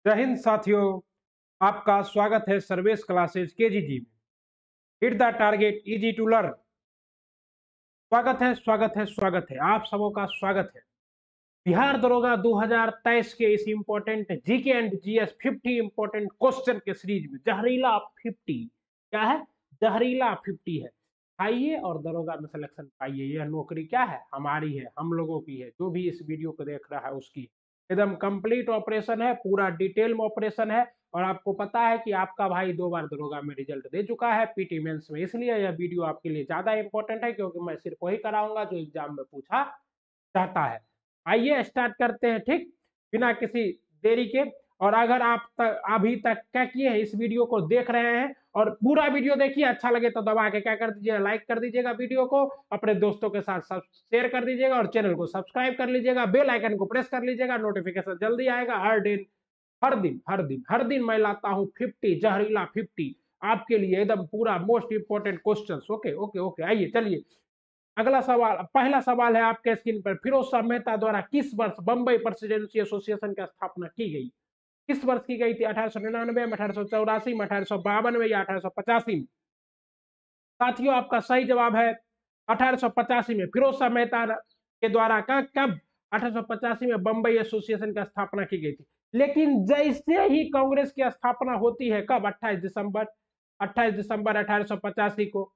जय हिंद साथियों। आपका स्वागत है सर्वेश क्लासेज केजीजी में। Hit the target easy to learn. स्वागत है आप सबों का स्वागत है। बिहार दरोगा 2023 के इस important GK and GS 50 important question के सीरीज में जहरीला 50 क्या है? जहरीला 50 है। आइए और दरोगा में सिलेक्शन पाइए। यह नौकरी क्या है? हमारी है, हम लोगों की है। जो भी इस वीडियो को देख रहा है उसकी एकदम कंप्लीट ऑपरेशन है, पूरा डिटेल में ऑपरेशन है। और आपको पता है कि आपका भाई 2 बार दरोगा में रिजल्ट दे चुका है पीटी मेंस में, इसलिए यह वीडियो आपके लिए ज्यादा इंपॉर्टेंट है, क्योंकि मैं सिर्फ वही कराऊंगा जो एग्जाम में पूछा जाता है। आइए स्टार्ट करते हैं, ठीक, बिना किसी देरी के। और अगर आप अभी तक क्या किए हैं, इस वीडियो को देख रहे हैं और पूरा वीडियो देखिए, अच्छा लगे तो दबा के क्या कर दीजिएगा, लाइक कर दीजिएगा वीडियो को, अपने दोस्तों के साथ सब शेयर कर दीजिएगा और चैनल को सब्सक्राइब कर लीजिएगा, बेल आइकन को प्रेस कर लीजिएगा, नोटिफिकेशन जल्दी आएगा। हर दिन मैं लाता हूँ 50 जहरीला 50 आपके लिए, एकदम पूरा most important question. Okay okay okay, आइए चलिए। अगला सवाल, पहला सवाल है आपके स्क्रीन पर। फिरोज शाह मेहता द्वारा किस वर्ष बंबई प्रेसिडेंसी एसोसिएशन की स्थापना की गई? किस वर्ष की गई थी? 1899 में, 1884 में, 1852 में या 1885 में? साथियों आपका सही जवाब है 1885 में। फिरोज शाह मेहता के द्वारा कब 1885 में बंबई एसोसिएशन की स्थापना की गई थी। लेकिन जैसे ही कांग्रेस की स्थापना होती है, कब? 28 दिसंबर 1885 को,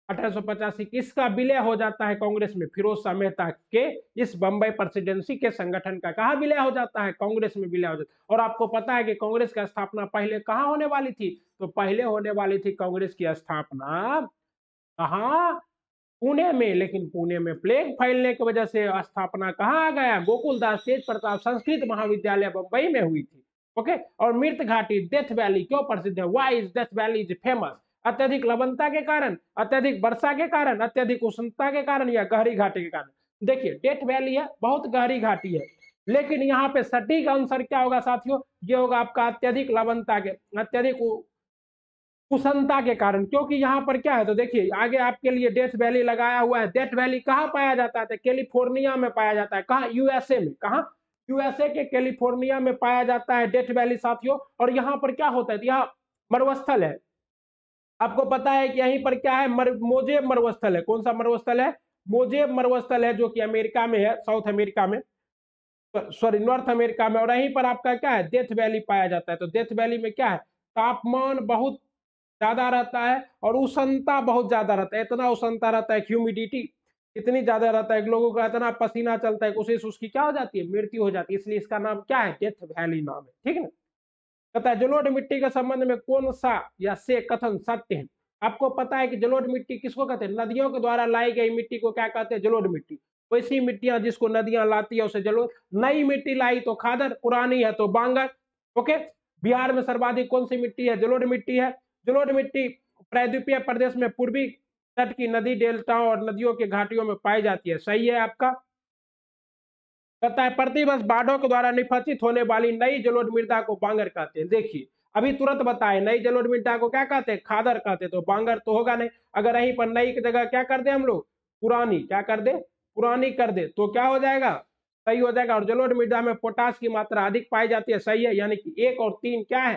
1885 किसका विलय हो जाता है कांग्रेस में? फिरोज शाह मेहता के इस बंबई प्रेसिडेंसी के संगठन का। कहा विलय हो जाता है? कांग्रेस में विलय हो जाता है। और आपको पता है कि कांग्रेस की स्थापना पहले कहां होने वाली थी? तो पहले होने वाली थी कांग्रेस की स्थापना कहां? पुणे में। लेकिन पुणे में प्लेग फैलने की वजह से स्थापना कहां आ गया? गोकुलदास तेज प्रताप संस्कृत महाविद्यालय बंबई में हुई थी। ओके। और मृत घाटी डेथ वैली क्यों प्रसिद्ध है? Why is death valley is famous? अत्यधिक लवणता के कारण, अत्यधिक वर्षा के कारण, अत्यधिक उष्णता के कारण, या गहरी घाटी के कारण? देखिए डेथ वैली है, बहुत गहरी घाटी है, लेकिन यहाँ पे सटीक आंसर क्या होगा साथियों? ये होगा आपका अत्यधिक लवणता के, अत्यधिक कुशलता के कारण। क्योंकि यहाँ पर क्या है, तो देखिए आगे आपके लिए डेथ वैली लगाया हुआ है। डेथ वैली कहाँ पाया जाता है? कैलिफोर्निया में पाया जाता है। कहाँ? यूएसए में। कहाँ? यूएसए के कैलिफोर्निया में पाया जाता है डेथ वैली साथियों। और यहाँ पर क्या होता है, तो यहाँ मरुस्थल है। आपको पता है कि यहीं पर क्या है, मोजेब मरुस्थल है। कौन सा मरुस्थल है? मोजेब मरुस्थल है, जो कि अमेरिका में है, साउथ अमेरिका में, सॉरी नॉर्थ अमेरिका में। और यहीं पर आपका क्या है, डेथ वैली पाया जाता है। तो डेथ वैली में क्या है, तापमान बहुत ज्यादा रहता है और उष्णता बहुत ज्यादा रहता है। इतना उष्णता रहता है, ह्यूमिडिटी इतनी ज्यादा रहता है कि लोगों का इतना पसीना चलता है कि उसकी क्या हो जाती है, मृत्यु हो जाती है। इसलिए इसका नाम क्या है? डेथ वैली नाम है, ठीक है। कहता है जलोढ़ मिट्टी के संबंध में कौन सा या से कथन सत्य है? आपको पता है कि जलोढ़ मिट्टी किसको कहते हैं? नदियों के द्वारा लाई गई मिट्टी को क्या कहते हैं? जलोढ़ मिट्टी। वैसी मिट्टियां जिसको नदियां लाती है उसे जलोढ़। नई मिट्टी लाई तो खादर, पुरानी है तो बांगर। ओके। बिहार में सर्वाधिक कौन सी मिट्टी है? जलोढ़ मिट्टी है। जलोढ़ मिट्टी प्रायद्वीपीय प्रदेश में पूर्वी तट की नदी डेल्टाओं और नदियों के घाटियों में पाई जाती है। सही है आपका। कहता है प्रतिवर्ष बाढ़ों के द्वारा निफचित होने वाली नई जलोढ़ मृदा को बांगर कहते हैं। देखिए अभी तुरंत बताए, नई जलोढ़ मृदा को क्या कहते हैं? खादर कहते हैं। तो बांगर तो होगा नहीं। अगर यहीं पर नई की जगह क्या कर दे हम लोग? पुरानी। क्या कर दे? पुरानी कर दे तो क्या हो जाएगा? सही हो जाएगा। और जलोढ़ मृदा में पोटास की मात्रा अधिक पाई जाती है। सही है, यानी कि 1 और 3 क्या है?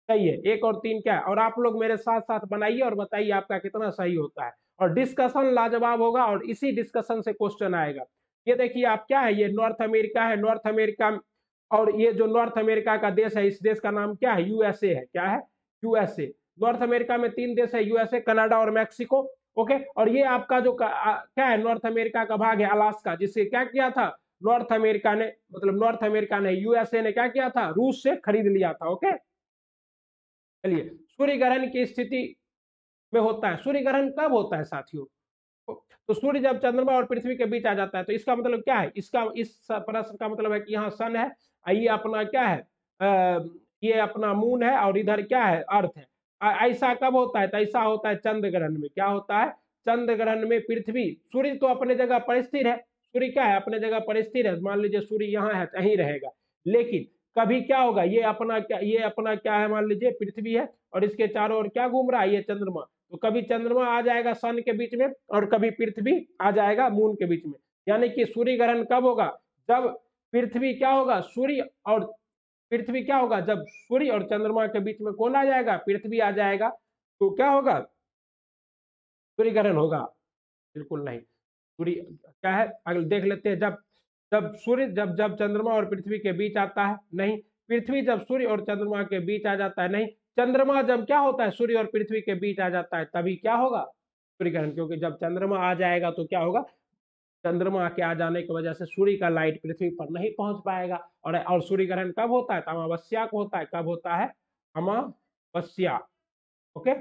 सही है। 1 और 3 क्या है? और आप लोग मेरे साथ साथ बनाइए और बताइए आपका कितना सही होता है। और डिस्कशन लाजवाब होगा और इसी डिस्कशन से क्वेश्चन आएगा। ये देखिए आप क्या है, ये नॉर्थ अमेरिका है, नॉर्थ अमेरिका। और ये जो नॉर्थ अमेरिका का देश है, इस देश का नाम क्या है? यूएसए है। क्या है? यूएसए। नॉर्थ अमेरिका में 3 देश है, यूएसए, कनाडा और मैक्सिको। ओके। और ये आपका जो क्या है, नॉर्थ अमेरिका का भाग है अलास्का, जिसे क्या किया था नॉर्थ अमेरिका ने, मतलब नॉर्थ अमेरिका ने, यूएसए ने क्या किया था? रूस से खरीद लिया था। ओके। चलिए, सूर्य ग्रहण की स्थिति में होता है। सूर्य ग्रहण कब होता है साथियों? तो सूर्य जब चंद्रमा और पृथ्वी के बीच आ जाता है, तो इसका मतलब क्या है? इसका इस प्रश्न का मतलब है कि यहाँ सन है, ये अपना क्या है, ये अपना मून है, और इधर क्या है? अर्थ है। ऐसा कब होता है? तो ऐसा होता है चंद्र ग्रहण में। क्या होता है? चंद्र ग्रहण में पृथ्वी, सूर्य तो अपने जगह पर स्थिर है। सूर्य क्या है? अपने जगह पर स्थिर है। मान लीजिए सूर्य यहाँ है तो यहीं रहेगा। लेकिन कभी क्या होगा, ये अपना क्या है, मान लीजिए पृथ्वी है और इसके चारों ओर क्या घूम रहा है? ये चंद्रमा। तो कभी चंद्रमा आ जाएगा सन के बीच में और कभी पृथ्वी आ जाएगा मून के बीच में। यानी कि सूर्य ग्रहण कब होगा? जब पृथ्वी क्या होगा, सूर्य और पृथ्वी क्या होगा, जब सूर्य और चंद्रमा के बीच में कौन आ जाएगा, पृथ्वी आ जाएगा, तो क्या होगा, सूर्य ग्रहण होगा? बिल्कुल नहीं। सूर्य क्या है, अगर देख लेते हैं, जब जब सूर्य जब जब चंद्रमा और पृथ्वी के बीच आता है, नहीं। पृथ्वी जब सूर्य और चंद्रमा के बीच आ जाता है, नहीं। चंद्रमा जब क्या होता है, सूर्य और पृथ्वी के बीच आ जाता है, तभी क्या होगा, सूर्य ग्रहण। क्योंकि जब चंद्रमा आ जाएगा तो क्या होगा, चंद्रमा के आ जाने की वजह से सूर्य का लाइट पृथ्वी पर नहीं पहुंच पाएगा। और सूर्य ग्रहण कब होता है, तो अमावस्या को होता है। कब होता है, अमावस्या। ओके,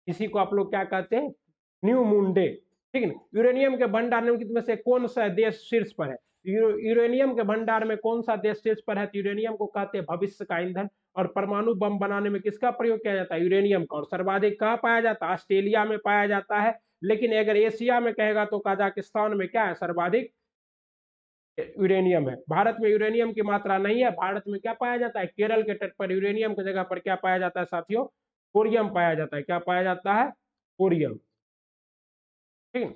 इसी को आप लोग क्या कहते हैं, न्यू मून डे। ठीक है ना। यूरेनियम के भंडार निम्नलिखित में से कौन सा देश शीर्ष पर है, यूरेनियम के भंडार में कौन सा देश शीर्ष पर है, तो यूरेनियम को कहते हैं भविष्य का ईंधन। और परमाणु बम बनाने में किसका प्रयोग किया जाता है, यूरेनियम का। और सर्वाधिक कहाँ पाया जाता है, ऑस्ट्रेलिया में पाया जाता है। लेकिन अगर एशिया में कहेगा तो कजाकिस्तान में क्या है, सर्वाधिक यूरेनियम है। भारत में यूरेनियम की मात्रा नहीं है। भारत में क्या पाया जाता है, केरल के तट पर यूरेनियम की जगह पर क्या पाया जाता है साथियों, थोरियम पाया जाता है। क्या पाया जाता है, थोरियम। ठीक है।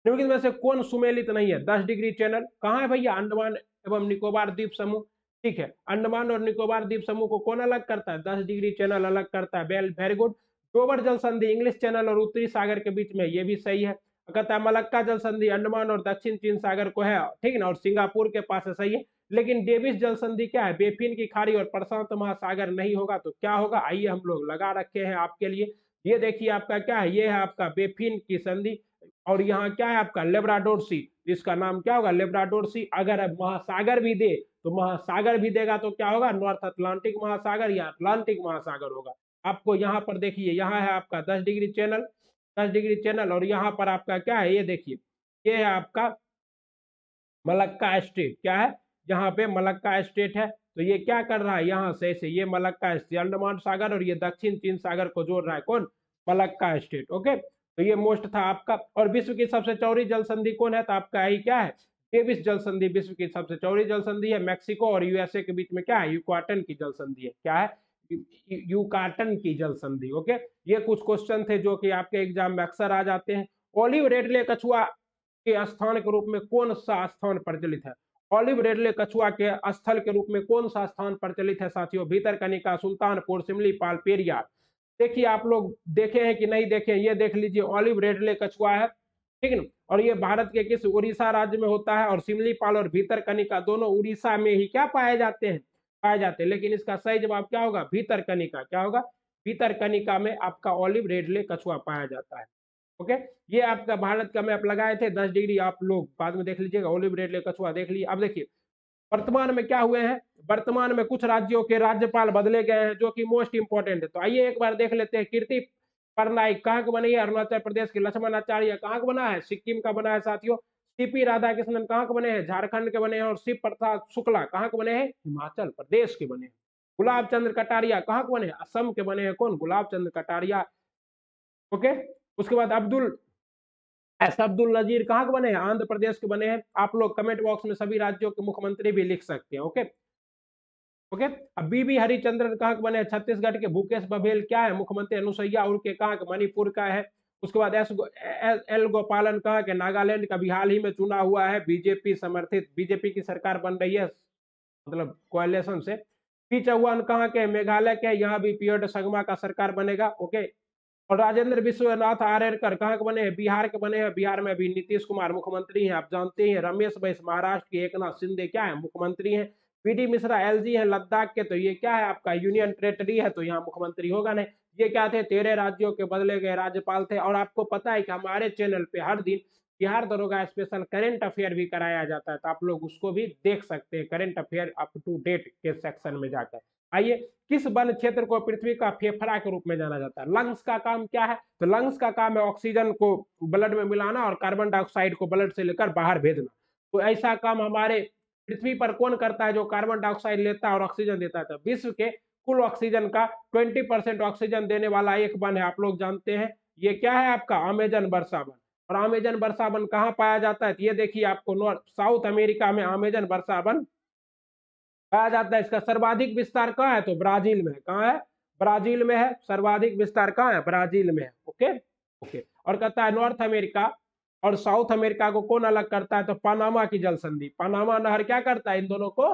निम्नलिखित में से कौन सुमेलित नहीं है, 10 डिग्री चैनल कहाँ है भैया, अंडमान एवं निकोबार द्वीप समूह। ठीक है, अंडमान और निकोबार द्वीप समूह को कौन अलग करता है, 10 डिग्री चैनल अलग करता है। Well, very good. डोबर जल संधि इंग्लिश चैनल और उत्तरी सागर के बीच में, ये भी सही है। कहता है मलक्का जल संधि अंडमान और दक्षिण चीन सागर को है, ठीक है ना, और सिंगापुर के पास है, सही है। लेकिन डेविस जल संधि क्या है, बेफिन की खाड़ी और प्रशांत महासागर नहीं होगा, तो क्या होगा, आइए हम लोग लगा रखे हैं आपके लिए। ये देखिए आपका क्या है, ये है आपका बेफिन की संधि। और यहाँ क्या है आपका, लेब्राडोर सी, इसका नाम क्या होगा, लेब्राडोर सी। अगर अब महासागर भी दे तो महासागर भी देगा तो क्या होगा, नॉर्थ अटलांटिक महासागर या अटलांटिक महासागर होगा। आपको यहाँ पर देखिए, यहाँ है आपका 10 डिग्री चैनल, 10 डिग्री चैनल। और यहाँ पर आपका क्या है, ये देखिए, ये है आपका मलक्का स्टेट। क्या है, यहाँ पे मलक्का स्टेट है। तो ये क्या कर रहा है, यहाँ से ऐसे ये मलक्का स्टेट, अंडमान सागर और ये दक्षिण चीन सागर को जोड़ रहा है, कौन, मलक्का स्टेट। ओके, तो ये मोस्ट था आपका। और विश्व की सबसे चौड़ी जल संधि कौन है, तो आपका यही क्या है, डेविस जल संधि विश्व की सबसे चौड़ी जल संधि है। मैक्सिको और यूएसए के बीच में क्या है, यूकाटन की जल संधि है। क्या है, यूकाटन की जल संधि। ओके, ये कुछ क्वेश्चन थे जो कि आपके एग्जाम में अक्सर आ जाते हैं। ओलिव रेडले कछुआ के स्थान के रूप में कौन सा स्थान प्रचलित है, ऑलिव रेडले कछुआ के स्थल के रूप में कौन सा स्थान प्रचलित है साथियों, भीतरकनिका, सुल्तानपुर, सिमली पाल, पेरियार। देखिए आप लोग देखे हैं कि नहीं देखे, ये देख लीजिए, ऑलिव रेडले कछुआ है, ठीक है ना। और ये भारत के किस उड़ीसा राज्य में होता है। और सिमली पाल और भीतरकनिका दोनों उड़ीसा में ही क्या पाए जाते हैं, पाए जाते हैं। लेकिन इसका सही जवाब क्या होगा, भीतरकनिका। क्या होगा, भीतरकनिका में आपका ऑलिव रेडले कछुआ पाया जाता है। ओके, ये आपका भारत का मैप लगाए थे 10 डिग्री, आप लोग बाद में देख लीजिएगा, ओलिव रेडले कछुआ देख लीजिए। अब देखिए वर्तमान में क्या हुए हैं, वर्तमान में कुछ राज्यों के राज्यपाल बदले गए हैं, जो कि मोस्ट इंपोर्टेंट है। तो आइए एक बार देख लेते हैं। कीर्ति परनाइक कहाँ का बनी है, अरुणाचल प्रदेश के। लक्ष्मण आचार्य कहाँ का बना है, सिक्किम का बना है साथियों। सीपी राधाकृष्णन कहाँ के बने हैं, झारखंड के बने हैं। और शिव प्रसाद शुक्ला कहाँ के बने हैं, हिमाचल प्रदेश के बने हैं। गुलाब चंद्र कटारिया कहाँ के बने हैं, असम के बने हैं, कौन, गुलाब चंद्र कटारिया। ओके, उसके बाद अब्दुल नजीर कहाँ के बने हैं, आंध्र प्रदेश के बने हैं। आप लोग कमेंट बॉक्स में सभी राज्यों के मुख्यमंत्री भी लिख सकते हैं। ओके ओके, अब बीबी हरिचंद्रन कहाँ के बने हैं, छत्तीसगढ़ के। भूपेश बघेल क्या है, मुख्यमंत्री। अनुसुईया उइके कहाँ के, मणिपुर का है। उसके बाद एल गोपालन कहाँ के, नागालैंड का भी हाल ही में चुना हुआ है, बीजेपी समर्थित, बीजेपी की सरकार बन रही है, मतलब कोएलिशन से। पी चौहान कहाँ के, मेघालय के, यहाँ भी पीएड संगमा का सरकार बनेगा। ओके, और राजेंद्र विश्वनाथ आर्यकर कहाँ के बने हैं, बिहार के बने हैं। बिहार में अभी नीतीश कुमार मुख्यमंत्री हैं, आप जानते हैं। रमेश बैस महाराष्ट्र के, एकनाथ शिंदे क्या है, मुख्यमंत्री हैं। पीडी मिश्रा एलजी है लद्दाख के, तो ये क्या है आपका, यूनियन टेरिटरी है, तो यहाँ मुख्यमंत्री होगा नहीं। ये क्या थे, 13 राज्यों के बदले गए राज्यपाल थे। और आपको पता है कि हमारे चैनल पे हर दिन बिहार दरोगा स्पेशल करंट अफेयर भी कराया जाता है, तो आप लोग उसको भी देख सकते हैं, current affair up to date के सेक्शन में जाकर। आइए, किस वन क्षेत्र को पृथ्वी का फेफड़ा के रूप में जाना जाता है, लंग्स का काम क्या है, तो लंग्स का काम है ऑक्सीजन को ब्लड में मिलाना और कार्बन डाइऑक्साइड को ब्लड से लेकर बाहर भेजना। तो ऐसा काम हमारे पृथ्वी पर कौन करता है, जो कार्बन डाइऑक्साइड लेता है और ऑक्सीजन देता है। तो विश्व के कुल ऑक्सीजन का 20% ऑक्सीजन देने वाला एक वन है, आप लोग जानते हैं, ये क्या है आपका, अमेजन वर्षा वन। और अमेजन वर्षा वन कहाँ पाया जाता है, तो ये देखिए आपको नॉर्थ साउथ अमेरिका में अमेजन वर्षा वन पाया जाता है। इसका सर्वाधिक विस्तार कहाँ है, तो ब्राजील में। कहाँ है, ब्राजील में है। सर्वाधिक विस्तार कहाँ है, ब्राजील में है। ओके ओके, और कहता है नॉर्थ अमेरिका और साउथ अमेरिका को कौन अलग करता है, तो पनामा की जल संधि। पनामा नहर क्या करता है, इन दोनों को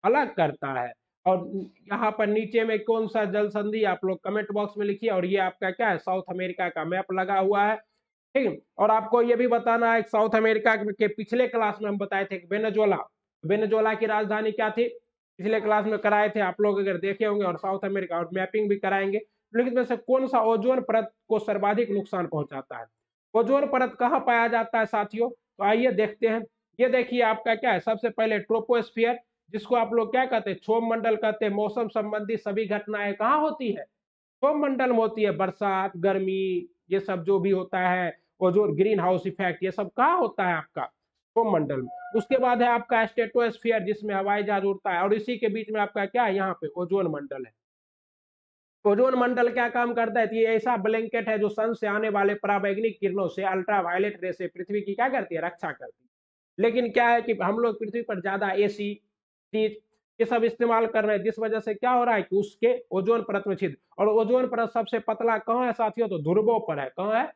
अलग करता है। और यहाँ पर नीचे में कौन सा जल संधि आप लोग कमेंट बॉक्स में लिखिए। और ये आपका क्या है, साउथ अमेरिका का मैप लगा हुआ है, ठीक है। और आपको ये भी बताना है, साउथ अमेरिका के पिछले क्लास में हम बताए थे वेनेजुएला, वेनेजुएला की राजधानी क्या थी, पिछले क्लास में कराए थे, आप लोग अगर देखे होंगे। और साउथ अमेरिका और मैपिंग भी कराएंगे। लेकिन में से कौन सा ओजोन परत को सर्वाधिक नुकसान पहुंचाता है? ओजोन परत कहाँ पाया जाता है साथियों? तो आइए देखते हैं। ये देखिए आपका क्या है, सबसे पहले ट्रोपोस्फियर, जिसको आप लोग क्या कहते हैं, क्षोभ मंडल कहते हैं। मौसम संबंधी सभी घटनाएं कहाँ होती है? क्षोभ मंडल में होती है। बरसात, गर्मी, ये सब जो भी होता है, और जो ग्रीन हाउस इफेक्ट, ये सब कहाँ होता है? आपका क्षोभ मंडल में। उसके बाद है आपका स्ट्रेटोस्फियर, जिसमें हवाई जहाज उड़ता है। और इसी के बीच में आपका क्या है, यहाँ पे ओजोन मंडल है। ओजोन मंडल क्या काम करता है? ये ऐसा ब्लैंकेट है जो सन से आने वाले पराबैंगनी किरणों से, अल्ट्रावायलेट रे से पृथ्वी की क्या करती है, रक्षा करती है। लेकिन क्या है कि हम लोग पृथ्वी पर ज्यादा एसी, चीज, ये सब इस्तेमाल कर रहे हैं, जिस वजह से क्या हो रहा है कि उसके ओजोन परत में छिद्र। और ओजोन परत सबसे पतला कहाँ है साथियों? तो ध्रुवों पर है। कहाँ है?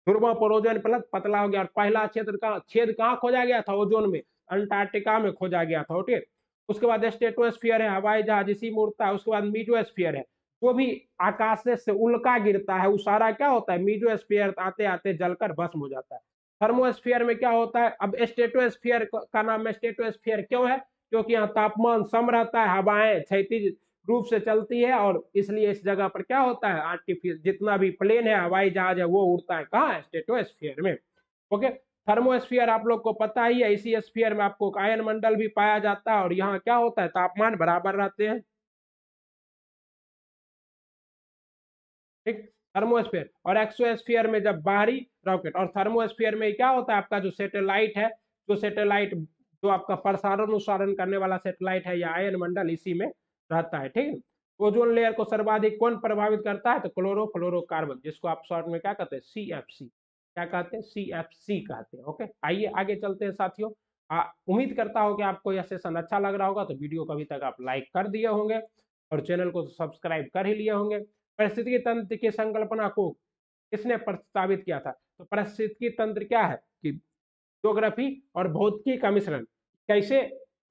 ध्रुवों पर ओजोन परत पतला हो गया। और पहला क्षेत्र का छेद कहाँ खोजा गया था ओजोन में? अंटार्कटिका में खोजा गया था। ओके। उसके बाद स्ट्रेटोस्फियर है, हवाई जहाज इसी में उड़ता है। उसके बाद मीजोस्फियर है, जो भी आकाश से उल्का गिरता है वो सारा क्या होता है, मीजोस्फीयर आते आते जलकर भस्म हो जाता है। थर्मोस्फीयर में क्या होता है? अब स्ट्रेटोस्फीयर का नाम स्ट्रेटोस्फीयर क्यों है? क्योंकि यहाँ तापमान सम रहता है, हवाएं क्षैतिज रूप से चलती है, और इसलिए इस जगह पर क्या होता है, आर्टिफिशियल जितना भी प्लेन है, हवाई जहाज है, वो उड़ता है कहाँ है? स्ट्रेटोस्फीयर में। ओके। थर्मोस्फीयर आप लोग को पता ही है, इसी स्फीयर में आपको आयन मंडल भी पाया जाता है, और यहाँ क्या होता है, तापमान बराबर रहते हैं, ठीक। थर्मोस्फीयर और एक्सोस्फीयर में जब बाहरी रॉकेट, और थर्मोस्फीयर में क्या होता है, आपका जो सैटेलाइट है, जो सैटेलाइट जो आपका प्रसारण अनुसारण करने वाला सैटेलाइट है, या आयन मंडल इसी में रहता है, ठीक है। ओजोन लेयर को सर्वाधिक कौन प्रभावित करता है? तो क्लोरोफ्लोरोकार्बन, जिसको आप शॉर्ट में क्या कहते हैं, CFC। क्या कहते हैं? CFC कहते हैं। ओके, आइए आगे चलते हैं साथियों। उम्मीद करता हूँ कि आपको यह सेशन अच्छा लग रहा होगा। तो वीडियो को अभी तक आप लाइक कर दिए होंगे, और चैनल को सब्सक्राइब कर ही लिए होंगे। पारिस्थितिकी तंत्र की संकल्पना को किसने प्रस्तावित किया था? तो पारिस्थितिकी तंत्र क्या है कि ज्योग्राफी और भौतिकी का मिश्रण, कैसे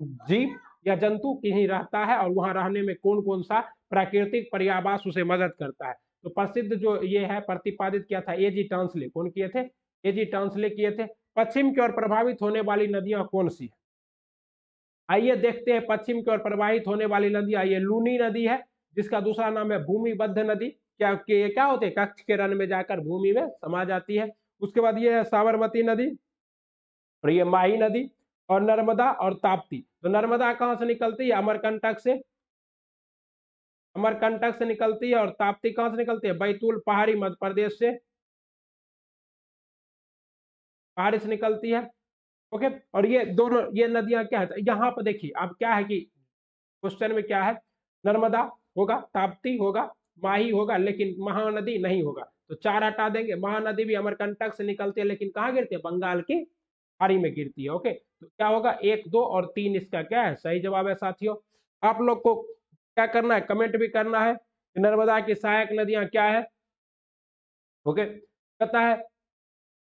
जीव या जंतु कहीं रहता है, और वहां रहने में कौन कौन सा प्राकृतिक पर्यावास उसे मदद करता है। तो प्रसिद्ध जो ये है, प्रतिपादित किया था एजी टांसले। कौन किए थे? एजी टांसले किए थे। पश्चिम की ओर प्रभावित होने वाली नदियां कौन सी है? आइए देखते हैं पश्चिम की ओर प्रवाहित होने वाली नदी। आइए, लूनी नदी है, जिसका दूसरा नाम है भूमिबद्ध नदी। क्या ये क्या होते हैं, कक्ष के रन में जाकर भूमि में समा जाती है। उसके बाद ये है साबरमती नदी, और ये माही नदी, और नर्मदा और ताप्ती। तो नर्मदा कहाँ से निकलती है? अमरकंटक से, अमरकंटक से निकलती है। और ताप्ती कहाँ से निकलती है? बैतूल पहाड़ी मध्य प्रदेश से, पहाड़ी से निकलती है। ओके। और ये दोनों ये नदियां क्या है, यहाँ पर देखिए अब क्या है कि क्वेश्चन में क्या है, नर्मदा होगा, ताप्ती होगा, माही होगा, लेकिन महानदी नहीं होगा। तो चार हटा देंगे। महानदी भी अमरकंटक से निकलती है, लेकिन कहाँ गिरती है? बंगाल की खाड़ी में गिरती है। ओके, तो क्या होगा, 1, 2 और 3 इसका क्या है, सही जवाब है साथियों। आप लोग को क्या करना है, कमेंट भी करना है कि नर्मदा की सहायक नदियां क्या है। ओके, पता है।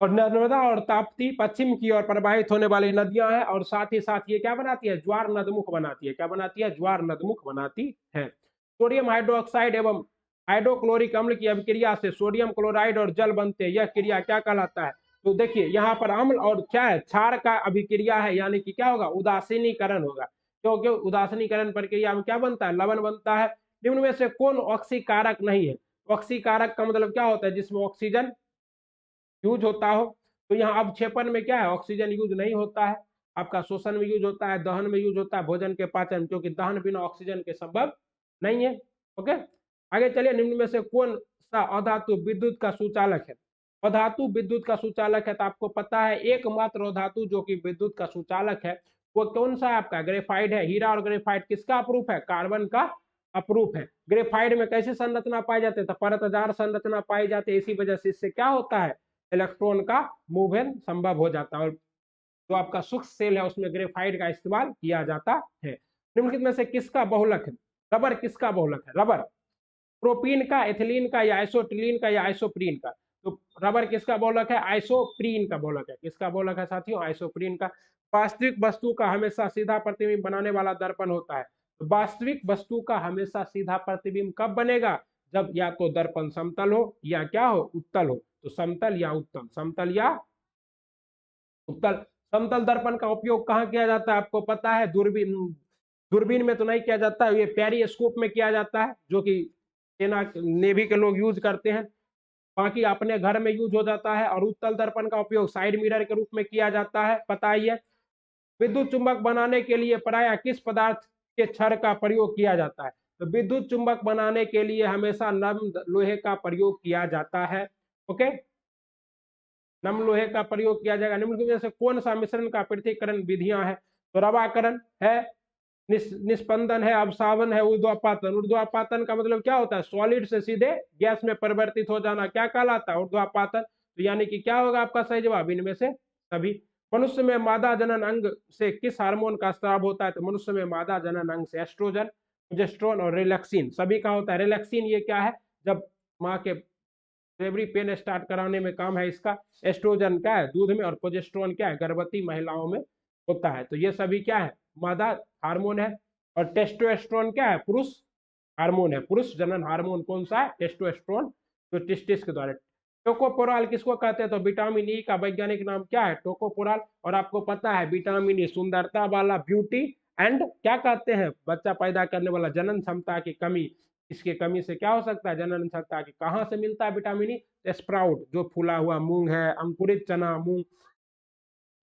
और नर्मदा और ताप्ती पश्चिम की ओर प्रवाहित होने वाली नदियां हैं, और साथ ही साथ ये क्या बनाती है, ज्वार नदमुख बनाती है। क्या बनाती है? ज्वार नदमुख बनाती है। सोडियम हाइड्रोक्साइड एवं हाइड्रोक्लोरिक अम्ल की अभिक्रिया से सोडियम क्लोराइड और जल बनते हैं। यह क्रिया क्या कहलाता है? तो देखिए यहाँ पर अम्ल और क्या है, क्षार का अभिक्रिया है, यानी कि क्या होगा, उदासीनीकरण होगा। क्योंकि उदासीनीकरण प्रक्रिया में क्या बनता है? लवण बनता है। निम्न में से कौन ऑक्सीकारक नहीं है? ऑक्सीकारक का मतलब क्या होता है? जिसमें ऑक्सीजन यूज होता हो। तो यहाँ अवक्षेपण में क्या है, ऑक्सीजन यूज नहीं होता है। आपका शोषण में यूज होता है, दहन में यूज होता है, भोजन के पाचन, क्योंकि दहन बिना ऑक्सीजन के संभव नहीं है। ओके, आगे चलिए। निम्न में से कौन सा अधातु विद्युत का सुचालक है? अधातु विद्युत का सुचालक है, तो आपको पता है एकमात्र अधातु जो कि विद्युत का सुचालक है वो कौन सा है? आपका ग्रेफाइट है। हीरा और ग्रेफाइट किसका अप्रूप है? कार्बन का अप्रूप है। ग्रेफाइट में कैसी संरचना पाई जाती है? तो परतदार संरचना पाई जाती है। इसी वजह से इससे क्या होता है, इलेक्ट्रॉन का मूवमेंट संभव हो जाता है। और जो आपका सूक्ष्म सेल है उसमें ग्रेफाइट का इस्तेमाल किया जाता है। निम्नलिखित में से किसका बहुलक है? रबर किसका बहुलक है? रबर प्रोपीन का, एथिलीन का, या आइसोटिलीन का, या आइसोप्रीन का? तो रबर किसका बहुलक है? आइसोप्रीन का बहुलक है। किसका बहुलक है साथियों? आइसोप्रीन का। वास्तविक वस्तु का हमेशा सीधा प्रतिबिंब बनाने वाला दर्पण होता है। तो वास्तविक वस्तु का हमेशा सीधा प्रतिबिंब कब बनेगा? जब या तो दर्पण समतल हो या क्या हो, उत्तल हो। तो समतल या उत्तल, समतल या उत्तल। समतल दर्पण का उपयोग कहाँ किया जाता है आपको पता है? दूरबीन, दूरबीन में तो नहीं किया जाता है, ये पेरिस्कोप में किया जाता है, जो कि सेना नेवी के लोग यूज करते हैं। बाकी अपने घर में यूज हो जाता है। और उत्तल दर्पण का उपयोग साइड मिरर के रूप में किया जाता है, पता ही है। विद्युत चुंबक बनाने के लिए प्रायः किस पदार्थ के छड़ का प्रयोग किया जाता है? तो विद्युत चुंबक बनाने के लिए हमेशा नम लोहे का प्रयोग किया जाता है। ओके, नम लोहे का प्रयोग किया जाएगा। निम्न में से कौन सा मिश्रण का पृथक्करण विधियां है? तो रवाकरण है, निस्पंदन है, अवसावन है, ऊर्ध्वापातन। ऊर्ध्वापातन का मतलब क्या होता है? सॉलिड से सीधे गैस में परिवर्तित हो जाना, क्या कहलाता है? ऊर्ध्वापातन। तो यानी कि क्या होगा आपका सही जवाब इनमें से सभी। मनुष्य में मादा जनन अंग से किस हार्मोन का स्राव होता है? तो मनुष्य में मादा जनन अंग से एस्ट्रोजन, प्रोजेस्टेरोन और रिलैक्सिन सभी का होता है। रिलैक्सिन ये क्या है? जब माँ के डिलीवरी पेन स्टार्ट कराने में काम है इसका। एस्ट्रोजन क्या है? दूध में। और प्रोजेस्टेरोन क्या है? गर्भवती महिलाओं में होता है। तो ये सभी क्या है? मादा हार्मोन है। और टेस्टोस्टेरोन क्या है? पुरुष हार्मोन है। पुरुष जनन हार्मोन कौन सा है? टेस्टोस्टेरोन, जो टेस्टिस के द्वारा। टोकोपोराल किसको कहते हैं? तो विटामिन ई का वैज्ञानिक नाम क्या है? टोकोपोराल। और आपको पता है विटामिन ई सुंदरता वाला, ब्यूटी एंड क्या कहते हैं? बच्चा पैदा करने वाला। जनन क्षमता की कमी, इसकी कमी से क्या हो सकता है? जनन क्षमता की। कहाँ से मिलता है विटामिन ई? स्प्राउट, जो फूला हुआ मूंग है, अंकुरित चना, मूंग।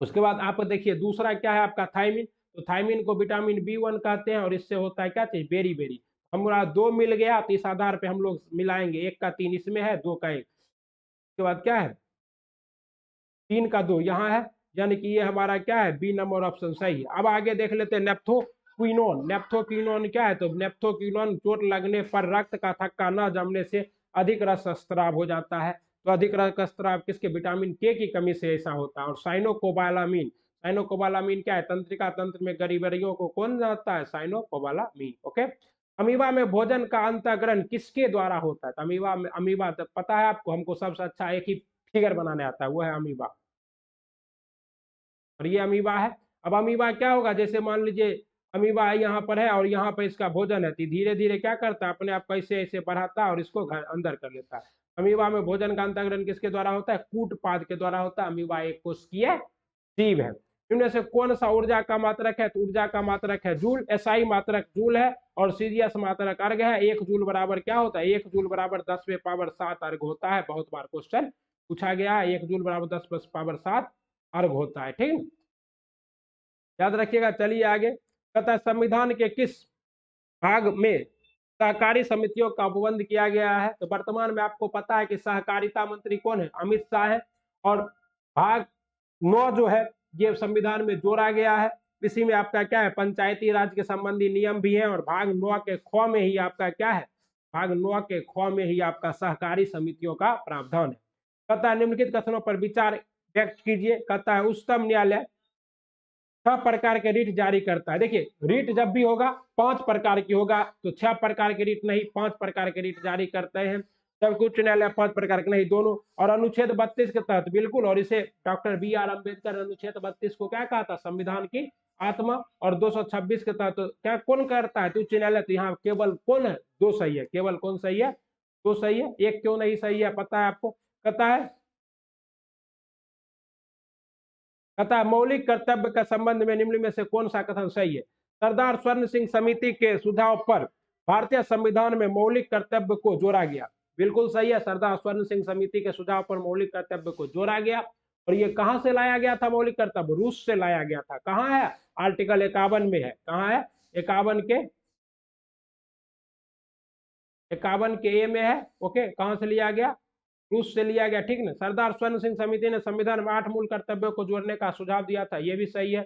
उसके बाद आप देखिए दूसरा क्या है आपका? थायमिन। तो थायमिन को विटामिन बी1 कहते हैं। और इससे होता है क्या चीज? Beriberi. हमारा दो मिल गया, तो इस आधार पे हम लोग मिलाएंगे, एक का तीन इसमें है, दो का एक। उसके बाद क्या है? तीन का दो यहाँ है, यानी कि ये हमारा क्या है? बी नंबर ऑप्शन सही है। अब आगे देख लेते हैं नेप्थोक्विनोन। नेप्थोक्विनोन क्या है? तो नेप्थोक्विनोन चोट लगने पर रक्त का थक्का न जमने से अधिक रक्तस्राव हो जाता है। तो अधिक रक्तस्राव किसके? विटामिन के की कमी से ऐसा होता है। और साइनोकोबालामीन, साइनोकोबालामीन क्या है? तंत्रिका तंत्र में गरीबरियों को कौन जाता है? साइनोकोबालामीन। ओके। अमीबा में भोजन का अंतःग्रहण किसके द्वारा होता है? तो अमीबा में, अमीबा तो पता है आपको, हमको सबसे अच्छा एक ही फिगर बनाने आता है, वो है अमीबा। और ये अमीबा है। अब अमीबा क्या होगा? जैसे मान लीजिए अमीबा यहाँ पर है और यहाँ पर इसका भोजन है, तो धीरे धीरे क्या करता है? अपने आप कैसे ऐसे बढ़ाता है और इसको घर अंदर कर लेता है। अमीबा में भोजन का अंतःग्रहण किसके द्वारा होता है? कूटपाद के द्वारा होता है। अमीबा एक कोशिकीय जीव है। इनमें से कौन सा ऊर्जा का मात्रक है? तो ऊर्जा का मात्रक है जूल। एसआई मात्रक जूल है। और सीजीएस मात्रक अर्घ है। एक जूल बराबर क्या होता है? एक जूल बराबर 10⁻7 अर्घ होता है। बहुत बार क्वेश्चन पूछा गया है। एक जूल बराबर 10⁻7 अर्घ होता है, ठीक है, याद रखिएगा। चलिए आगे। तथा संविधान के किस भाग में सहकारी समितियों का उपबंध किया गया है? तो वर्तमान में आपको पता है कि सहकारिता मंत्री कौन है? अमित शाह है। और भाग 9 जो है ये संविधान में जोड़ा गया है। इसी में आपका क्या है? पंचायती राज के संबंधी नियम भी है। और भाग 9 के ख में ही आपका क्या है? भाग 9 के ख में ही आपका सहकारी समितियों का प्रावधान है। कहता है निम्नलिखित कथनों पर विचार व्यक्त कीजिए। कहता है उच्चतम न्यायालय 6 प्रकार के रीट जारी करता है। देखिए रीट जब भी होगा 5 प्रकार की होगा, तो 6 प्रकार के रीट नहीं, 5 प्रकार के रीट जारी करते हैं। जबकि उच्च न्यायालय 5 प्रकार के नहीं, दोनों। और अनुच्छेद 32 के तहत बिल्कुल। और इसे डॉक्टर बी आर अम्बेडकर अनुच्छेद 32 को क्या कहा था? संविधान की आत्मा। और 226 के तहत तो क्या कौन करता है? तो उच्च न्यायालय। तो यहाँ केवल कौन है? दो सही है। केवल कौन सही है? दो सही है। एक क्यों नहीं सही है पता है आपको? कहता है कहता है मौलिक कर्तव्य के संबंध में निम्न में से कौन सा कथन सही है? सरदार स्वर्ण सिंह समिति के सुझाव पर भारतीय संविधान में मौलिक कर्तव्य को जोड़ा गया। बिल्कुल सही है। सरदार स्वर्ण सिंह समिति के सुझाव पर मौलिक कर्तव्य को जोड़ा गया। और ये कहां से लाया गया था? मौलिक कर्तव्य रूस से लाया गया था। कहां है? आर्टिकल 51 में है। कहां है? 51 के ए में है। ओके, कहां से लिया गया? रूस से लिया गया, ठीक ना। सरदार स्वर्ण सिंह समिति ने संविधान में 8 मूल कर्तव्यों को जोड़ने का सुझाव दिया था, ये भी सही है।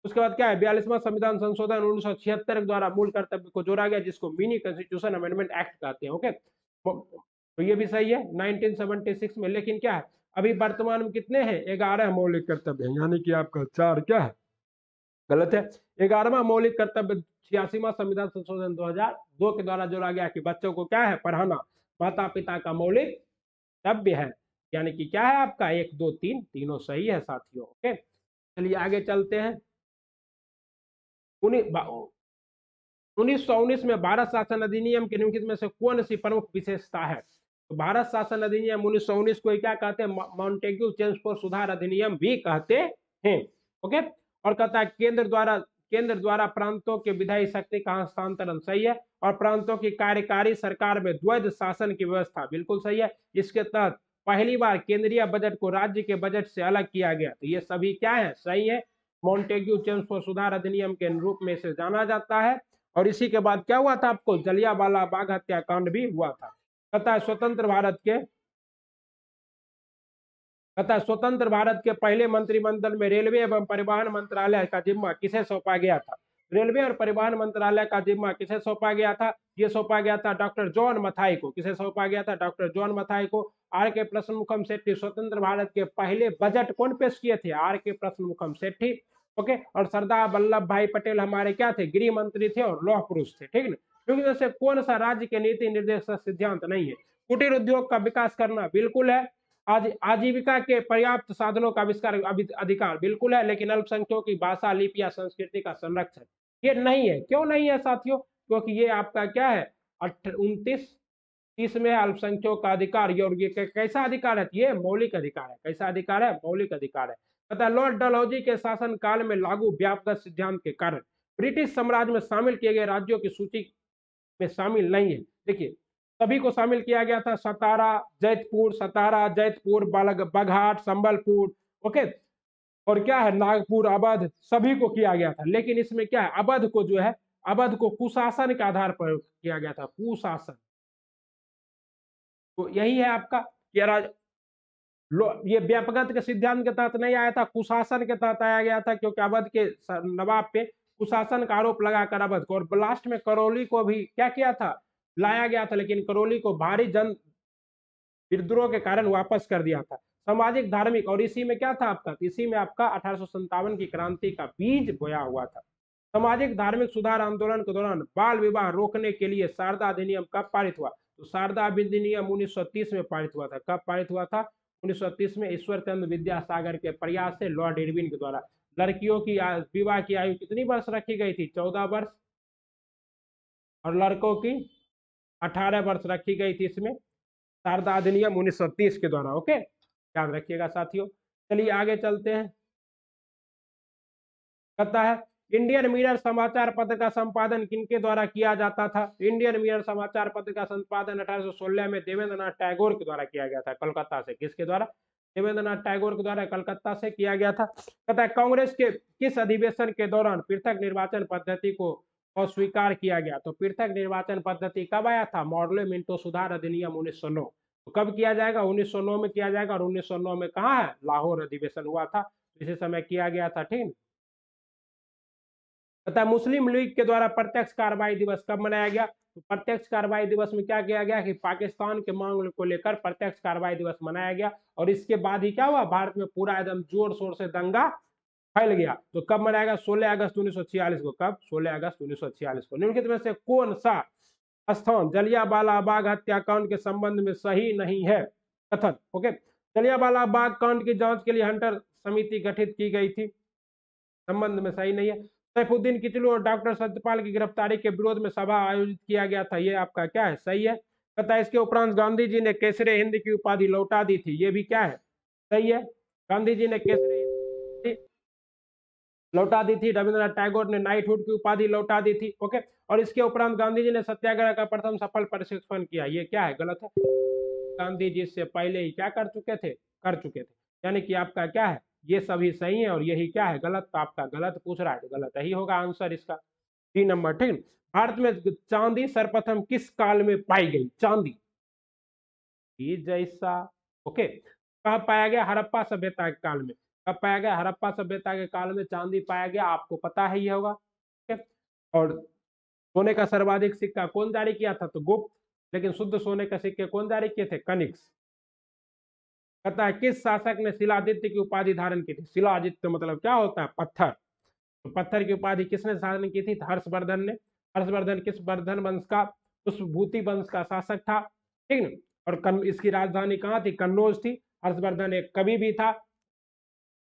उसके बाद क्या है? 42वां संविधान संशोधन 1976 के द्वारा मूल कर्तव्य को जोड़ा गया, जिसको मिनी कॉन्स्टिट्यूशन अमेंडमेंट एक्ट कहते हैं। ओके, तो ये भी सही है 1976 में। लेकिन क्या है, अभी वर्तमान में कितने हैं? 11 मौलिक कर्तव्य हैं, यानी कि आपका 4 क्या है? गलत है। 11वां मौलिक कर्तव्य 86वां संविधान संशोधन 2002 के द्वारा जोड़ा गया कि बच्चों को क्या है? पढ़ाना माता पिता का मौलिक कर्तव्य है। यानी कि क्या है आपका? 1 2 3 तीनों सही है साथियों। ओके, चलिए आगे चलते हैं। उन्हीं 1919 में भारत शासन अधिनियम के निम्नलिखित में से कौन सी प्रमुख विशेषता है? तो भारत शासन अधिनियम 1919 को क्या कहते हैं? मॉन्टेग्यू चेम्सफोर्ड सुधार अधिनियम भी कहते हैं। ओके। और कहता है केंद्र द्वारा प्रांतों के विधायी शक्ति का हस्तांतरण, सही है। और प्रांतों की कार्यकारी सरकार में द्वैध शासन की व्यवस्था, बिल्कुल सही है। इसके तहत पहली बार केंद्रीय बजट को राज्य के बजट से अलग किया गया। तो ये सभी क्या है? सही है। मॉन्टेग्यू चेम्सफोर्ड सुधार अधिनियम के रूप में इसे जाना जाता है। और इसी के बाद क्या हुआ था? आपको जलियांवाला बाग हत्याकांड भी हुआ था। कहता है स्वतंत्र भारत के पहले मंत्रिमंडल में रेलवे एवं परिवहन मंत्रालय का जिम्मा किसे सौंपा गया था? रेलवे और परिवहन मंत्रालय का जिम्मा किसे सौंपा गया था? ये सौंपा गया था डॉक्टर जॉन मथाई को। किसे सौंपा गया था? डॉक्टर जॉन मथाई को। आर के प्रश्नमुखम सेठी स्वतंत्र भारत के पहले बजट कौन पेश किए थे? आर के प्रश्नमुखम सेठी। ओके। और सरदार वल्लभ भाई पटेल हमारे क्या थे? गृह मंत्री थे और लौह पुरुष थे। ठीक है। क्योंकि जैसे कौन सा राज्य के नीति निर्देशक सिद्धांत नहीं है? कुटीर उद्योग का विकास करना, बिल्कुल है। आज आजीविका के पर्याप्त साधनों का आविष्कार अधिकार, बिल्कुल है। लेकिन अल्पसंख्यकों की भाषा, लिपि या संस्कृति का संरक्षण ये नहीं है। क्यों नहीं है साथियों? क्योंकि ये आपका क्या है? 29-30 में अल्पसंख्यकों का अधिकार। और ये कैसा अधिकार है? ये मौलिक अधिकार है। कैसा अधिकार है? मौलिक अधिकार है। तथा लॉर्ड डलहौजी के शासन काल में लागू व्यापक सिद्धांत के कारण ब्रिटिश साम्राज्य में शामिल किए गए राज्यों की सूची में शामिल नहीं है। देखिए, सभी को शामिल किया गया था। सतारा, जैतपुर, बघाट, संबलपुर, ओके। और क्या है? नागपुर, अवध, सभी को किया गया था। लेकिन इसमें क्या है? अवध को जो है, अवध को कुशासन के आधार पर किया गया था। कुशासन। तो यही है आपका कि ये व्यापकता के सिद्धांत के तहत नहीं आया था, कुशासन के तहत आया गया था। क्योंकि अवध के नवाब पे कुशासन का आरोप लगाकर अवध को, और लास्ट में करौली को भी क्या किया था? लाया गया था। लेकिन करौली को भारी जन विद्रोह के कारण वापस कर दिया था। सामाजिक धार्मिक, और इसी में क्या था आपका? इसी में आपका 1857 की क्रांति का बीज बोया हुआ था। सामाजिक धार्मिक सुधार आंदोलन के दौरान बाल विवाह रोकने के लिए शारदा अधिनियम कब पारित हुआ? तो शारदा अधिनियम 1930 में पारित हुआ था। कब पारित हुआ था? 1930 में ईश्वर चंद्र विद्यासागर के प्रयास से लॉर्ड इरविन के द्वारा। लड़कियों की विवाह की आयु कितनी वर्ष रखी गई थी? 14 वर्ष। और लड़कों की 18 वर्ष रखी गई थी इसमें, शारदा अधिनियम 1930 के द्वारा। ओके, याद रखिएगा साथियों। चलिए आगे चलते हैं। कहता है इंडियन मिरर समाचार पत्र का संपादन किनके द्वारा किया जाता था? इंडियन मिरर समाचार पत्र का संपादन 1816 में देवेंद्रनाथ टैगोर के द्वारा किया गया था, कलकत्ता से। किसके द्वारा? देवेंद्रनाथ टैगोर के द्वारा कलकत्ता से किया गया था। कहता है कांग्रेस के किस अधिवेशन के दौरान पृथक निर्वाचन पद्धति को अस्वीकार किया गया? तो पृथक निर्वाचन पद्धति कब आया था? मॉडल मिंटो सुधार अधिनियम 1909। तो कब किया जाएगा? 1909 में किया जाएगा। और 1909 में कहाँ है? लाहौर अधिवेशन हुआ था, इसी समय किया गया था। ठीक। तथा मुस्लिम लीग के द्वारा प्रत्यक्ष कार्रवाई दिवस कब मनाया गया? तो प्रत्यक्ष कार्रवाई दिवस में क्या किया गया कि पाकिस्तान के मांग को लेकर प्रत्यक्ष कार्रवाई दिवस मनाया गया। और इसके बाद ही क्या हुआ? भारत में पूरा एकदम जोर शोर से दंगा फैल गया। तो कब मनाया गया? 16 अगस्त 1946 को। कब? 16 अगस्त 1946 को। निम्नलिखित में से कौन सा स्थान जलियांवाला बाग हत्याकांड के संबंध में सही नहीं है? कथन। ओके। जलियांवाला बाग कांड की जांच के लिए हंटर समिति गठित की गई थी, संबंध में सही नहीं है। सैफुद्दीन किचलू और डॉक्टर सत्यपाल की गिरफ्तारी के विरोध में सभा आयोजित किया गया था, ये आपका क्या है? सही है। कहता है इसके उपरांत गांधी जी ने केसरे हिंद की उपाधि लौटा दी थी, ये भी क्या है? सही है। गांधी जी ने केसरे हिंद लौटा दी थी। रविंद्रनाथ टैगोर ने नाइटहुड की उपाधि लौटा दी थी। ओके। और इसके उपरांत गांधी जी ने सत्याग्रह का प्रथम सफल प्रशिक्षण किया, ये क्या है? गलत है। गांधी जी से पहले ही क्या कर चुके थे? कर चुके थे। यानी कि आपका क्या है? ये सभी सही है और यही क्या है? गलत। तो आपका गलत पूछ रहा है, तो गलत ही होगा आंसर इसका। 3 नंबर। ठीक। भारत में चांदी सर्वप्रथम किस काल में पाई गई? चांदी जैसा। ओके। कहा पाया गया? हड़प्पा सभ्यता के काल में। कब पाया गया? हड़प्पा सभ्यता के काल में चांदी पाया गया, आपको पता ही होगा। और सोने का सर्वाधिक सिक्का कौन जारी किया था? तो गुप्त। लेकिन शुद्ध सोने का सिक्के कौन जारी किए थे? कनिष्क। कहता है किस शासक ने शिलादित्य की उपाधि धारण की थी? शिलादित्य मतलब क्या होता है? पत्थर। तो पत्थर की उपाधि किसने धारण की थी? हर्षवर्धन ने। हर्षवर्धन किस वर्धन वंश का? पुष्पभूति वंश का शासक था। ठीक है। और इसकी राजधानी कहाँ थी? कन्नौज थी। हर्षवर्धन एक कवि भी था।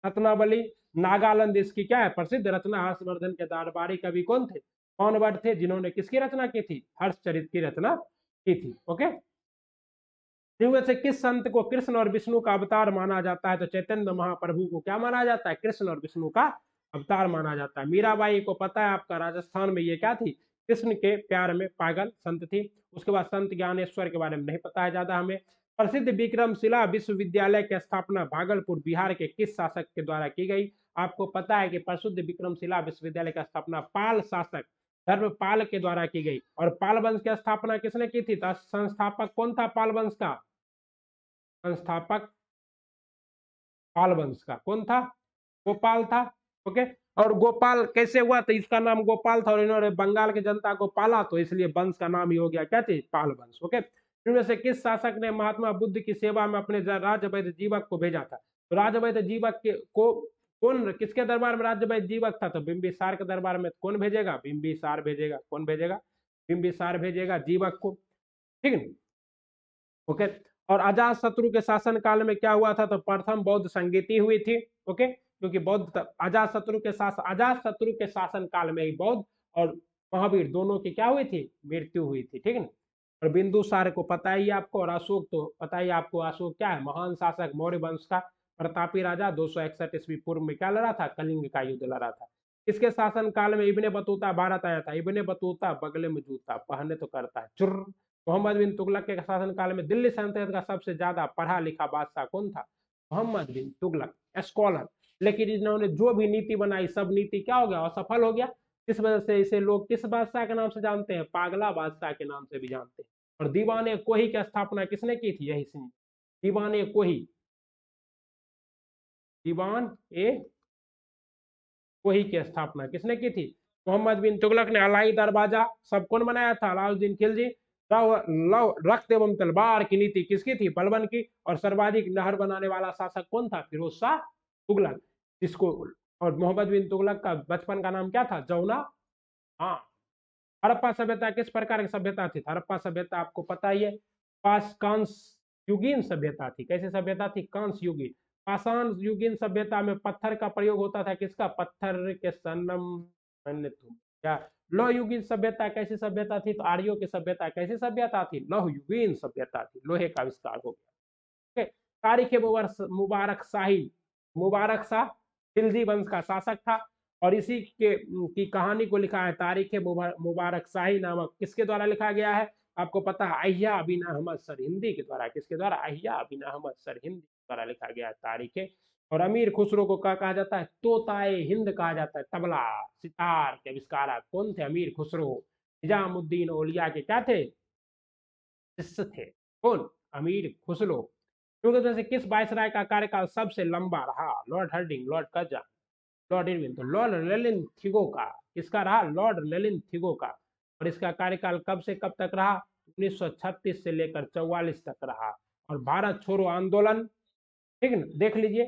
रत्नावली नागालैंड इसकी क्या है? प्रसिद्ध रचना। हर्षवर्धन के दरबारी कवि कौन थे? कौन भट्ट थे जिन्होंने किसकी रचना की थी? हर्षचरित की रचना की थी। ओके, इनमें से किस संत को कृष्ण और विष्णु का अवतार माना जाता है? तो चैतन्य महाप्रभु को क्या माना जाता है? कृष्ण और विष्णु का अवतार माना जाता है। मीराबाई को पता है आपका, राजस्थान में ये क्या थी? कृष्ण के प्यार में पागल संत थी। उसके बाद संत ज्ञानेश्वर के बारे में नहीं पता है ज्यादा हमें। प्रसिद्ध विक्रमशिला विश्वविद्यालय की स्थापना भागलपुर बिहार के किस शासक के द्वारा की गई? आपको पता है कि प्रसिद्ध विक्रमशिला विश्वविद्यालय की स्थापना पाल शासक धर्मपाल के द्वारा की गई। और पाल वंश की स्थापना किसने की थी? संस्थापक कौन था पाल वंश का? संस्थापक पाल वंश का कौन था? गोपाल था। ओके, और गोपाल कैसे हुआ? तो इसका नाम गोपाल था और इन्होंने बंगाल की जनता को पाला, तो इसलिए वंश का नाम ही हो गया क्या चीज? पाल वंश। ओके, इनमें से किस शासक ने महात्मा बुद्ध की सेवा में अपने राजवैद्य जीवक को भेजा था? तो राजवैद्य जीवक के को कौन, किसके दरबार में राजवैद्य जीवक था? तो बिंबिसार के दरबार में। कौन भेजेगा? बिंबिसार भेजेगा। कौन भेजेगा? बिंबिसार भेजेगा जीवक को। ठीक है, ओके। और अजात शत्रु के शासन काल में क्या हुआ था? तो प्रथम बौद्ध संगीति हुई थी। ओके, क्योंकि बौद्ध अजात शत्रु के शासन काल में ही बौद्ध और महावीर दोनों की क्या हुई थी? मृत्यु हुई थी। ठीक है ना। और बिंदुसार को पता ही आपको, और अशोक तो पता ही आपको। अशोक क्या है? महान शासक, मौर्य वंश का प्रतापी राजा। 261 ईस्वी पूर्व में क्या लड़ा था? कलिंग का युद्ध लड़ा था। इसके शासन काल में इब्ने बतूता भारत आया था। इब्ने बतूता बगले में जूता पहने तो करता है चुर। मोहम्मद बिन तुगलक के शासन काल में दिल्ली सल्तनत का सबसे ज्यादा पढ़ा लिखा बादशाह कौन था? मोहम्मद बिन तुगलक, स्कॉलर। लेकिन इन्होंने जो भी नीति बनाई सब नीति क्या हो गया? असफल हो गया। इस वजह से इसे लोग किस बादशाह के नाम से जानते हैं? पागला बादशाह के नाम से भी जानते हैं। और दीवाने कोही की स्थापना किसने की थी? यही सिंह। दीवाने कोही, दीवान ए कोही की स्थापना किसने की थी? मोहम्मद बिन तुगलक ने। अलाई दरवाजा सब कौन बनाया था? अलाउद्दीन खिलजी। लव रक्त एवं तलवार की नीति किसकी थी? बलबन की। और सर्वाधिक नहर बनाने वाला शासक कौन था? फिरोज शाह तुगलक। जिसको, और मोहम्मद बिन तुगलक का बचपन का नाम क्या था? जौना। हाँ। हड़प्पा सभ्यता किस प्रकार की सभ्यता थी? हड़प्पा सभ्यता आपको पता ही है, पास कांस युगीन सभ्यता थी। कैसे सभ्यता थी? कांस युगीन। पाषाण युगीन सभ्यता में पत्थर का प्रयोग होता था। किसका? पत्थर के सनम तुम क्या। लौह युगीन सभ्यता कैसी सभ्यता थी? तो आर्यों की सभ्यता कैसी सभ्यता थी? लौह युगीन सभ्यता थी। लोहे का आविष्कार हो गया। तारीख मुबारक शाही, मुबारक शाह खिलजी वंश का शासक था। और इसी के की कहानी को लिखा है तारीख मुबारक शाही नामक किसके द्वारा लिखा गया है? आपको पता है, अहिया बिन अहमद सरहिंदी के द्वारा। किसके द्वारा? अहिया बिन अहमद सरहिंदी के द्वारा लिखा गया है तारीख। और अमीर खुसरो को क्या कहा जाता है? तोताए हिंद कहा जाता है। तबला सितार के आविष्कारक कौन थे? अमीर खुसरो। निजामुद्दीन औलिया के क्या थे? शिष्य थे। कौन? अमीर खुसरो। क्योंकि जैसे किस वायसराय का कार्यकाल सबसे लंबा रहा? Lord herding, Lord Curzon, Lord Irwin. तो लॉर्ड लेलिन थिगो का, किसका रहा? लॉर्ड लेलिन थिगो का। और इसका कार्यकाल कब से कब तक रहा? 1936 से लेकर 44 तक रहा। और भारत छोड़ो आंदोलन, ठीक है ना, देख लीजिए,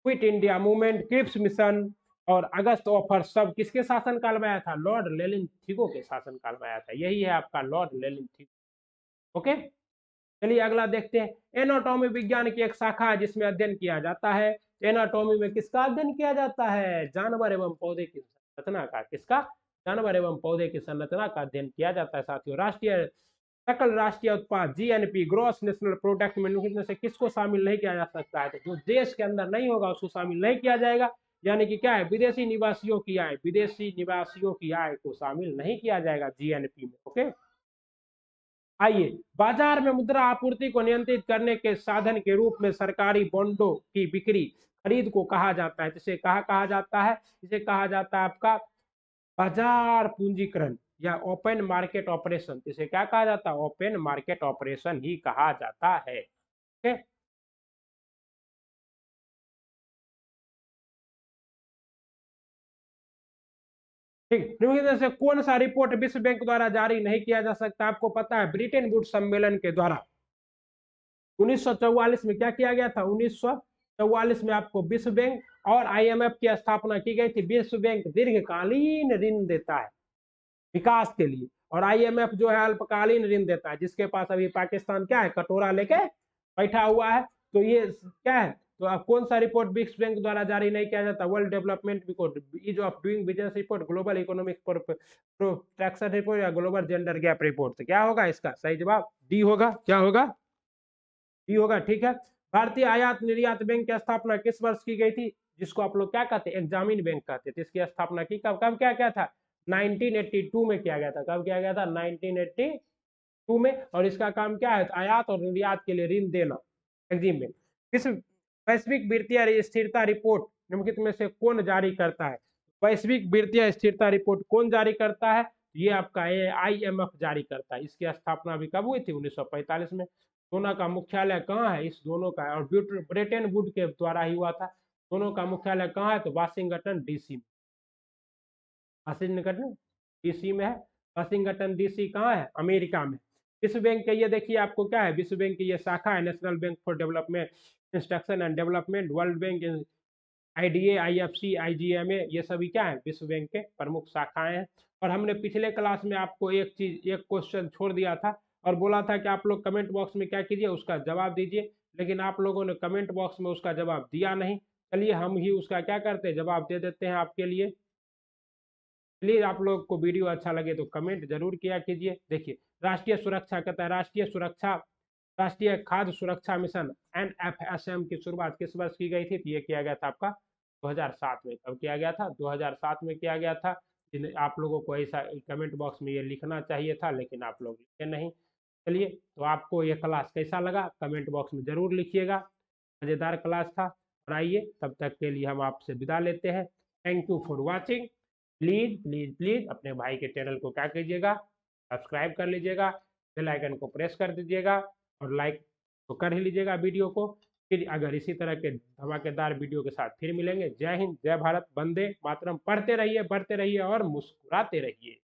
quit India movement, Cripps mission और अगस्त ऑफर सब किसके शासन काल में आया था? लॉर्ड लेलिन थिगो के शासन काल में आया था। यही है आपका लॉर्ड लेलिन थिगो। ओके, चलिए अगला देखते हैं। एनाटॉमी विज्ञान की एक शाखा है जिसमें अध्ययन किया जाता है। एनाटॉमी में किसका अध्ययन किया जाता है? जानवर एवं पौधे की संरचना का। किसका? जानवर एवं पौधे की संरचना का अध्ययन किया जाता है साथियों। राष्ट्रीय सकल राष्ट्रीय उत्पाद जीएनपी, ग्रॉस नेशनल प्रोडक्ट में से किसको शामिल नहीं किया जा सकता है? तो जो देश के अंदर नहीं होगा उसको शामिल नहीं किया जाएगा। यानी कि क्या है? विदेशी निवासियों की आय, विदेशी निवासियों की आय को शामिल नहीं किया जाएगा जीएनपी में। ओके, आइए, बाजार में मुद्रा आपूर्ति को नियंत्रित करने के साधन के रूप में सरकारी बॉन्डों की बिक्री खरीद को कहा जाता है। जिसे कहा जाता है, इसे कहा जाता है आपका बाजार पूंजीकरण या ओपन मार्केट ऑपरेशन। इसे क्या कहा जाता है? ओपन मार्केट ऑपरेशन ही कहा जाता है। ठीक, ठीक। निम्नलिखित से कौन सा रिपोर्ट विश्व बैंक द्वारा जारी नहीं किया जा सकता? आपको पता है, ब्रिटेन वुड्स सम्मेलन के द्वारा 1944 में क्या किया गया था? 1944 में आपको विश्व बैंक और आईएमएफ की स्थापना की गई थी। विश्व बैंक दीर्घकालीन ऋण देता है विकास के लिए, और आईएमएफ जो है अल्पकालीन ऋण देता है। जिसके पास अभी पाकिस्तान क्या है? कटोरा लेके बैठा हुआ है। तो ये क्या है? तो अब कौन सा रिपोर्ट विश्व बैंक द्वारा जारी नहीं किया जाता? World development report, ease of doing business report, global economic prospection report या ग्लोबल जेंडर गैप रिपोर्ट। तो क्या होगा इसका सही जवाब? डी होगा। क्या होगा? डी होगा। ठीक है। भारतीय आयात निर्यात बैंक की स्थापना किस वर्ष की गई थी? जिसको आप लोग क्या कहते हैं? एग्जामिन बैंक कहते हैं। इसकी स्थापना की कब कब क्या क्या था? 1982 में किया गया था। कब किया गया था? 1982 में। और इसका काम क्या है? आयात और निर्यात के लिए ऋण देना। EXIM bank. किस वैश्विक वित्तीय स्थिरता रिपोर्ट निम्नलिखित में से कौन जारी करता है? वैश्विक वित्तीय स्थिरता रिपोर्ट कौन जारी करता है? ये आपका IMF जारी करता है। इसकी स्थापना भी कब हुई थी? 1945 में। दोनों का मुख्यालय कहाँ है? इस दोनों का, और ब्रिटेन वुड के द्वारा ही हुआ था। दोनों का मुख्यालय कहाँ है? तो वाशिंगटन DC में। वाशिंगटन DC में है। वाशिंगटन DC कहाँ है? अमेरिका में। विश्व बैंक के ये देखिए आपको क्या है? विश्व बैंक की ये शाखा है, national bank for development instruction and development. World bank, IDA, IFC, IGMA, ये सभी क्या है? विश्व बैंक के प्रमुख शाखाएं हैं। और हमने पिछले क्लास में आपको एक क्वेश्चन छोड़ दिया था और बोला था कि आप लोग कमेंट बॉक्स में क्या कीजिए? उसका जवाब दीजिए। लेकिन आप लोगों ने कमेंट बॉक्स में उसका जवाब दिया नहीं। चलिए हम ही उसका क्या करते हैं? जवाब दे देते हैं आपके लिए। प्लीज आप लोग को वीडियो अच्छा लगे तो कमेंट जरूर किया कीजिए। देखिए, राष्ट्रीय सुरक्षा कहता है, राष्ट्रीय खाद्य सुरक्षा मिशन NFSM की शुरुआत किस वर्ष की गई थी? तो ये किया गया था आपका 2007 में। कब किया गया था? 2007 में किया गया था। आप लोगों को ऐसा कमेंट बॉक्स में ये लिखना चाहिए था, लेकिन आप लोग लिखे नहीं। चलिए, तो आपको ये क्लास कैसा लगा कमेंट बॉक्स में जरूर लिखिएगा। मज़ेदार क्लास था। और आइए, तब तक के लिए हम आपसे विदा लेते हैं। Thank you for watching. Please please please अपने भाई के चैनल को क्या कीजिएगा? सब्सक्राइब कर लीजिएगा, बेल आइकन को प्रेस कर दीजिएगा और लाइक तो कर ही लीजिएगा वीडियो को। फिर अगर इसी तरह के धमाकेदार वीडियो के साथ फिर मिलेंगे। जय हिंद, जय भारत, वंदे मातरम। पढ़ते रहिए, बढ़ते रहिए और मुस्कुराते रहिए।